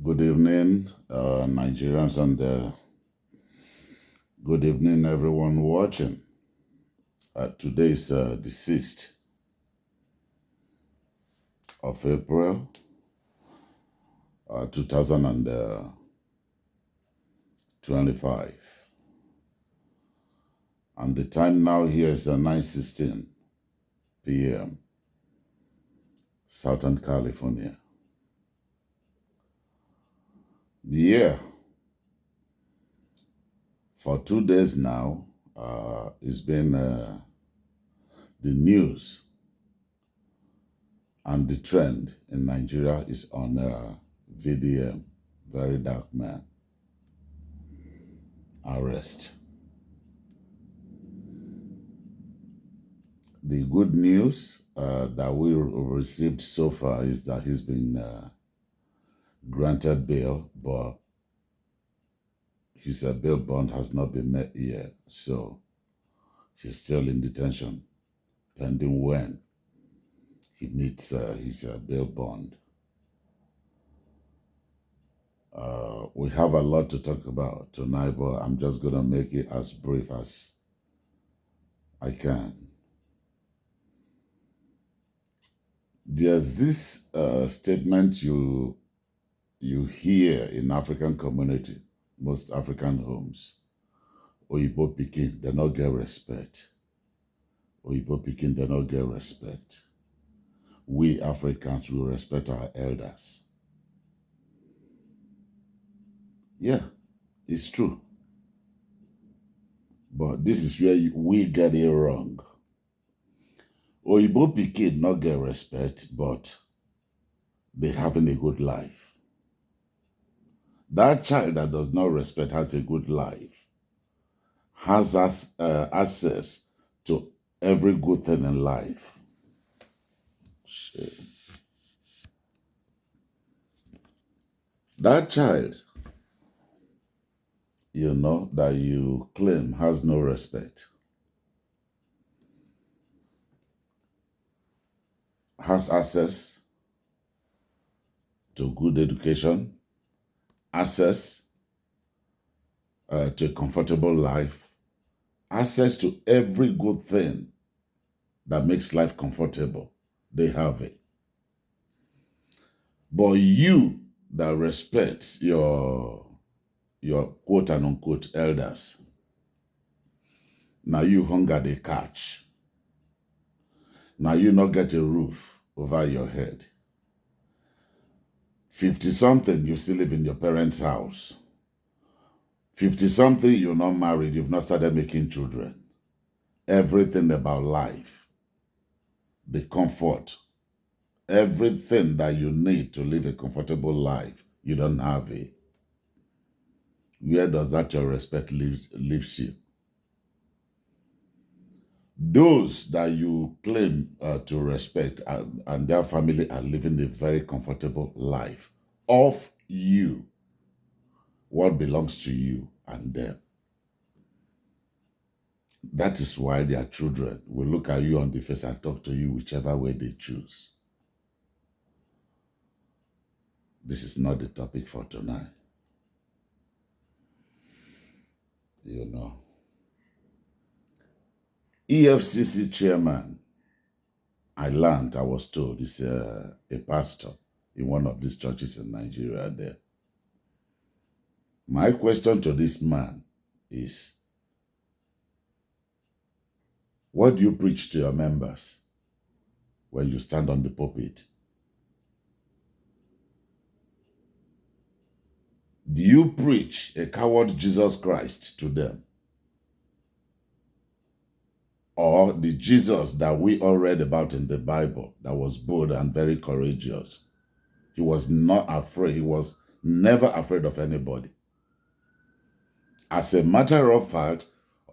Good evening, Nigerians, and good evening, everyone watching. Today is the 6th of April, 2025. And the time now here is 9:16 p.m., Southern California. Yeah, for 2 days now, it's been the news and the trend in Nigeria is on VDM, very dark man, arrest. The good news that we received so far is that he's been granted bail, but his bail bond has not been met yet, so he's still in detention, pending when he meets his bail bond. We have a lot to talk about tonight, but I'm just going to make it as brief as I can. There's this statement you hear in African community, most African homes. Oyibo pikin, they not get respect. Oyibo pikin, they not get respect. We Africans will respect our elders. Yeah, it's true. But this is where we get it wrong. Oyibo pikin not get respect, but they having a good life. That child that does not respect has a good life, has access to every good thing in life. Shame. That child, that you claim has no respect, has access to good education, access to a comfortable life, access to every good thing that makes life comfortable. They have it. But you that respects your quote and unquote elders, now you hunger they catch. Now you not get a roof over your head. 50-something, you still live in your parents' house. 50-something, you're not married, you've not started making children. Everything about life, the comfort, everything that you need to live a comfortable life, you don't have it. Where does that your respect leaves you? Those that you claim to respect and their family are living a very comfortable life. Of you, what belongs to you and them. That is why their children will look at you on the face and talk to you whichever way they choose. This is not the topic for tonight. EFCC chairman, I was told, is a pastor in one of these churches in Nigeria there. My question to this man is, what do you preach to your members when you stand on the pulpit? Do you preach a coward Jesus Christ to them? Or the Jesus that we all read about in the Bible that was bold and very courageous? He was not afraid. He was never afraid of anybody. As a matter of fact,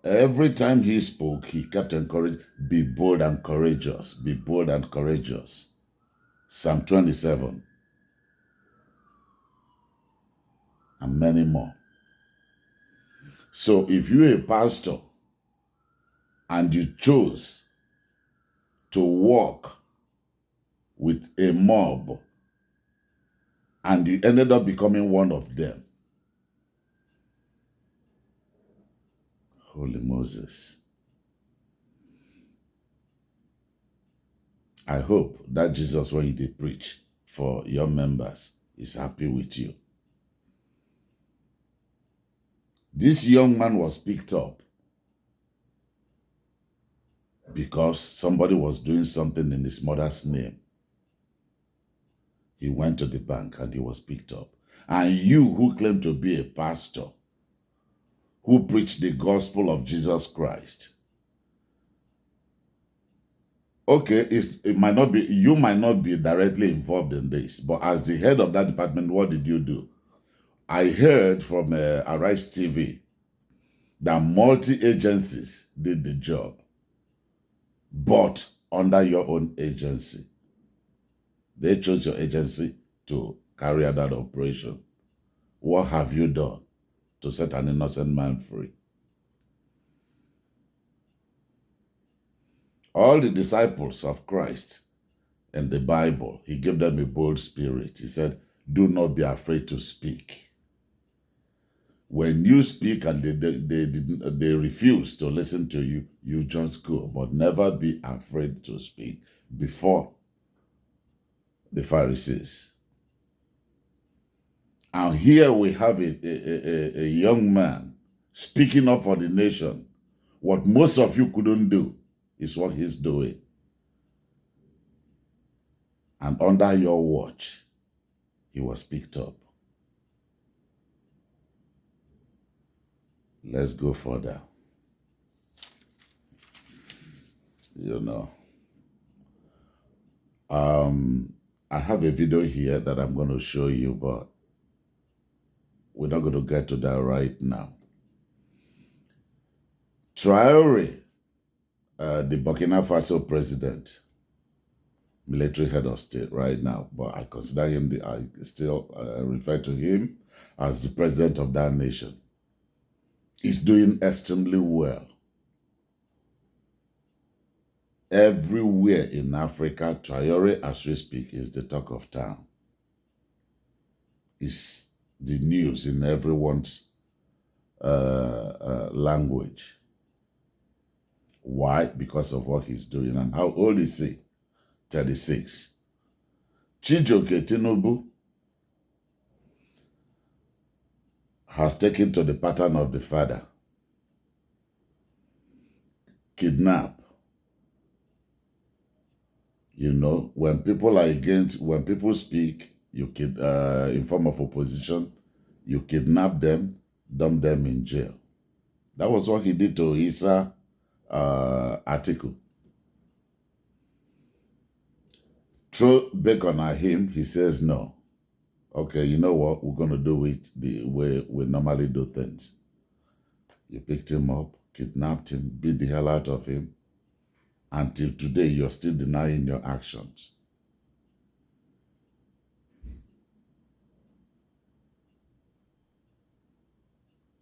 every time he spoke, he kept encouraging, be bold and courageous, be bold and courageous. Psalm 27. And many more. So if you're a pastor and you chose to walk with a mob And you ended up becoming one of them. Holy Moses. I hope that Jesus, when he did preach for your members, is happy with you. This young man was picked up because somebody was doing something in his mother's name. He went to the bank and he was picked up. And you, who claim to be a pastor, who preach the gospel of Jesus Christ, okay, it might not be, you might not be directly involved in this, but as the head of that department, what did you do? I heard from Arise TV that multi-agencies did the job, but under your own agency. They chose your agency to carry out that operation. What have you done to set an innocent man free? All the disciples of Christ in the Bible, he gave them a bold spirit. He said, do not be afraid to speak. When you speak and they refuse to listen to you, you just go. But never be afraid to speak before the Pharisees. And here we have a young man speaking up for the nation. What most of you couldn't do is what he's doing. And under your watch, he was picked up. Let's go further. You know, I have a video here that I'm going to show you, but we're not going to get to that right now. Traore, the Burkina Faso president, military head of state right now, but I consider him, I still refer to him as the president of that nation. He's doing extremely well. Everywhere in Africa, Traore, as we speak, is the talk of town. It's the news in everyone's language. Why? Because of what he's doing. And how old is he? 36. Chijioke Tinubu has taken to the pattern of the father. Kidnap. You know, when people are against, when people speak, you kid, in form of opposition, you kidnap them, dump them in jail. That was what he did to Issa Atiku. Throw bacon at him, he says no. Okay, you know what? We're going to do it the way we normally do things. You picked him up, kidnapped him, beat the hell out of him. Until today, you're still denying your actions.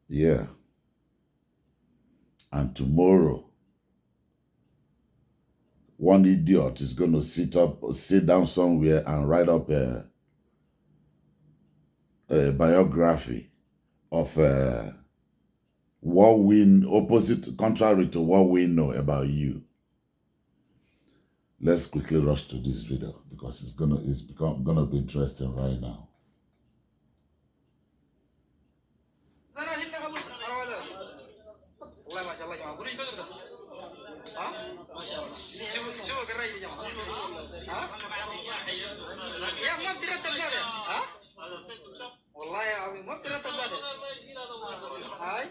Yeah. And tomorrow, one idiot is going to sit down somewhere and write up a biography of what we contrary to what we know about you. Let's quickly rush to this video because it's gonna be interesting right now. والله العظيم ما بترتب زاد هاي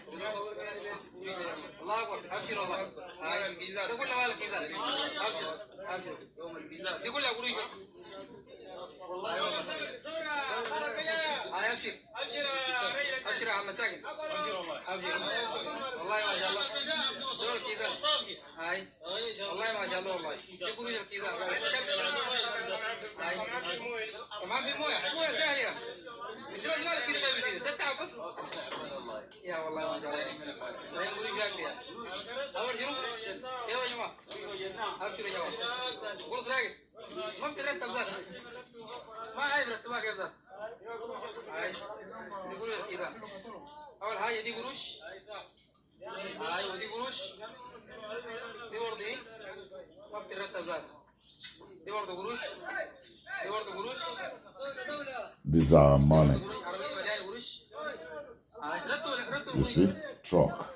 الله اكبر ابشر والله هاي الجيزه تقول له مالك جيزه ابشر ابشر يوم الجيزه يقول له قولي بس والله هاي ابشر ابشر ابشر يا عم مساكن ابشر والله ابشر والله ما شاء الله دور الجيزه هاي والله ما شاء الله والله يقولوا لي الجيزه هاي ما في مويه سهله دلوقتي مالك كده بدي ده تعب بس يا والله ما شاء الله لا يقولوا لي يا اول شنو يا جماعه ابشر يا جماعه قرص راقد ما بترتب زاد ما عيب رتبها كيف زاد These are money. You see, truck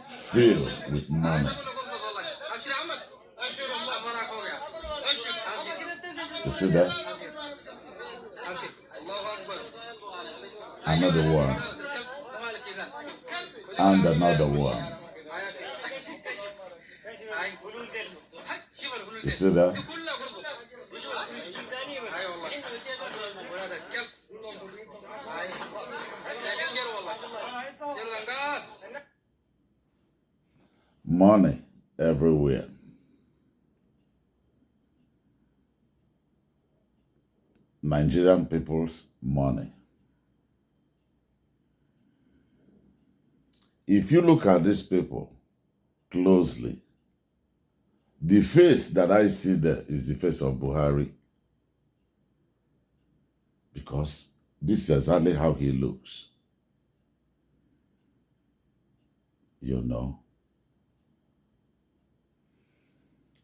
filled with money. You see that? Another one. And another one. You see that? Money everywhere. Nigerian people's money. If you look at these people closely, the face that I see there is the face of Buhari. Because this is exactly how he looks. You know.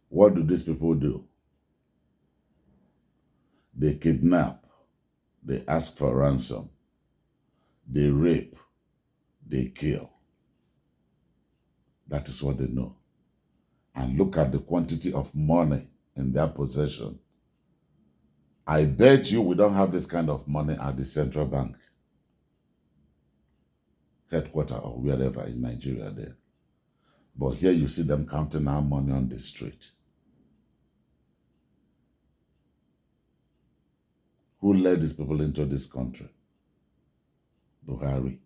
What do these people do? They kidnap. They ask for ransom. They rape. They kill. That is what they know. And look at the quantity of money in their possession. I bet you we don't have this kind of money at the central bank headquarters or wherever in Nigeria there. But here you see them counting our money on the street. Who led these people into this country? Buhari.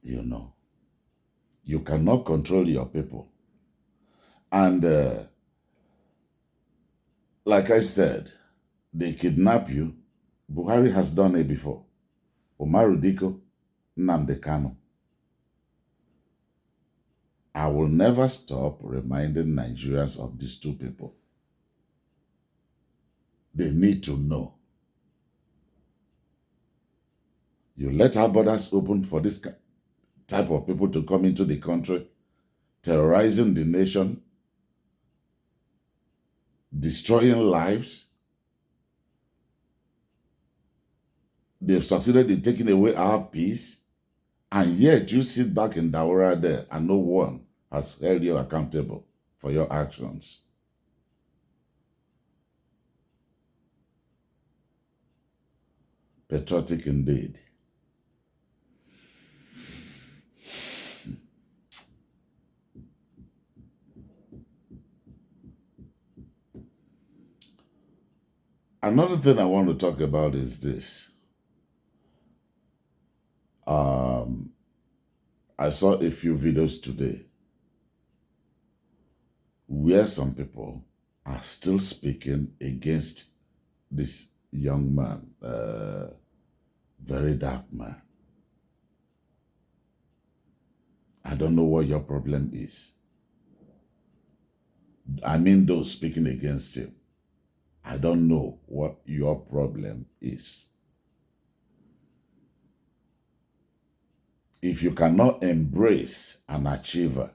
You know. You cannot control your people. And like I said, they kidnap you. Buhari has done it before. Umaru Diko, Nnamdi Kanu. I will never stop reminding Nigerians of these two people. They need to know. You let our borders open for this type of people to come into the country, terrorizing the nation, destroying lives. They've succeeded in taking away our peace, and yet you sit back in Daura there and no one has held you accountable for your actions. Patriotic indeed. Another thing I want to talk about is this. I saw a few videos today where some people are still speaking against this young man, very dark man. I don't know what your problem is. I mean those speaking against him. I don't know what your problem is. If you cannot embrace an achiever,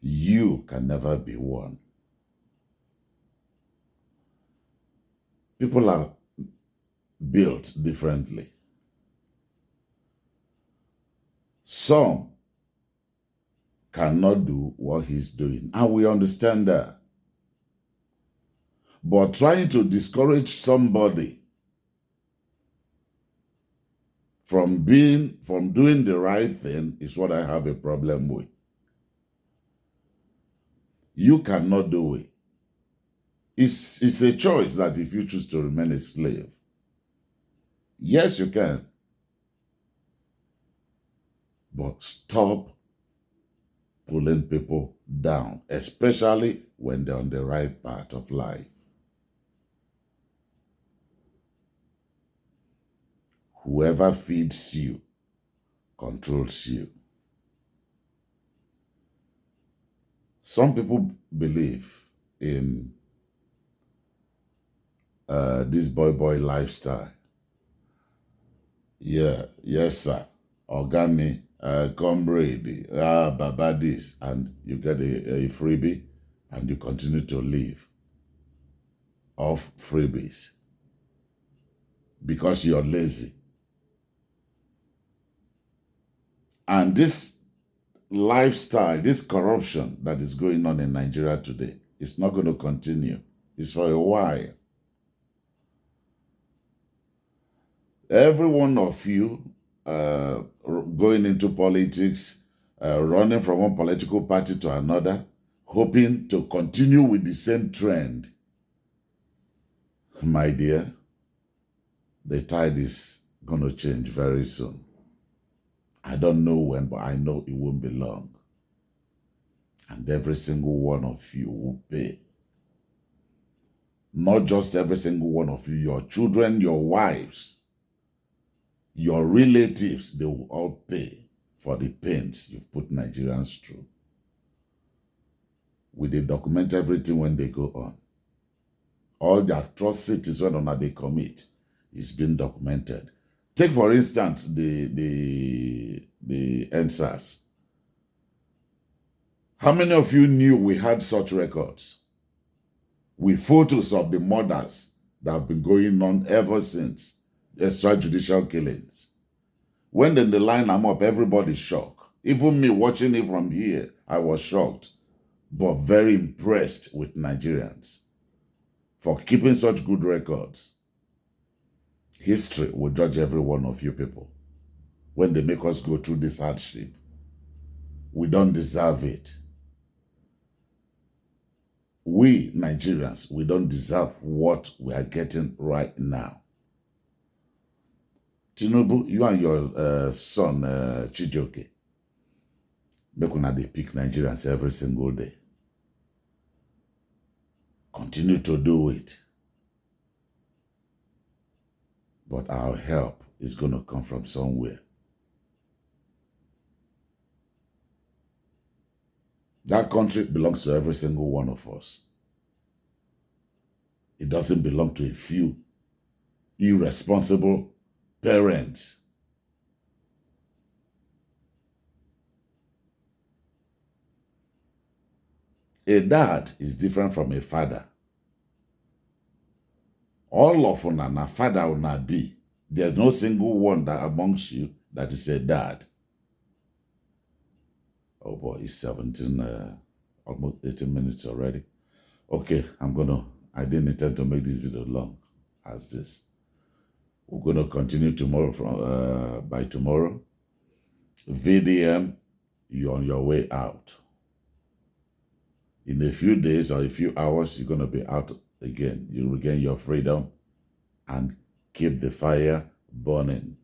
you can never be one. People are built differently. Some cannot do what he's doing, and we understand that. But trying to discourage somebody from doing the right thing is what I have a problem with. You cannot do it. It's a choice that if you choose to remain a slave, yes, you can. But stop pulling people down, especially when they're on the right path of life. Whoever feeds you controls you. Some people believe in this boy lifestyle. Yeah, yes, sir. Organic, comrade, baba this, and you get a freebie, and you continue to live off freebies because you're lazy. And this lifestyle, this corruption that is going on in Nigeria today, is not going to continue. It's for a while. Every one of you going into politics, running from one political party to another, hoping to continue with the same trend. My dear, the tide is going to change very soon. I don't know when, but I know it won't be long. And every single one of you will pay. Not just every single one of you, your children, your wives, your relatives, they will all pay for the pains you've put Nigerians through. They document everything when they go on. All the atrocities when they commit is being documented. Take, for instance, the NSAS. How many of you knew we had such records? With photos of the murders that have been going on ever since extrajudicial killings. When they line them up, everybody's shocked. Even me watching it from here, I was shocked, but very impressed with Nigerians for keeping such good records. History will judge every one of you people when they make us go through this hardship. We don't deserve it. We, Nigerians, we don't deserve what we are getting right now. Tinubu, you and your son, Chijioke, make una dey pick Nigerians every single day. Continue to do it. But our help is going to come from somewhere. That country belongs to every single one of us. It doesn't belong to a few irresponsible parents. A dad is different from a father. All of una na father una be. There's no single one that amongst you that is a dad. Oh boy, it's 17, almost 18 minutes already. Okay, I didn't intend to make this video long as this. We're going to continue tomorrow by tomorrow. VDM, you're on your way out. In a few days or a few hours, you're going to be out again. You regain your freedom and keep the fire burning.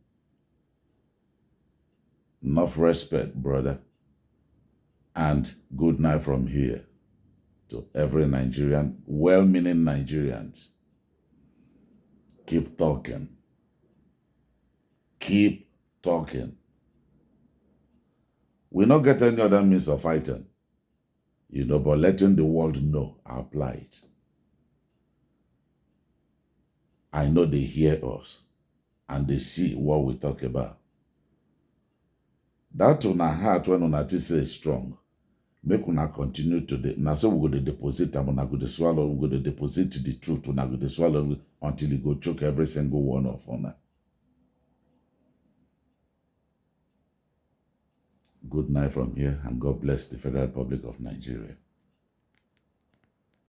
Enough respect, brother. And good night from here to every Nigerian, well-meaning Nigerians. Keep talking. Keep talking. We not get any other means of fighting, but letting the world know our plight. I know they hear us and they see what we talk about. That una heart when una say is strong, make una continue to na so we go to deposit and una go to swallow, we go to deposit the truth, una go to swallow until it go choke every single one of una. Good night from here, and God bless the Federal Republic of Nigeria.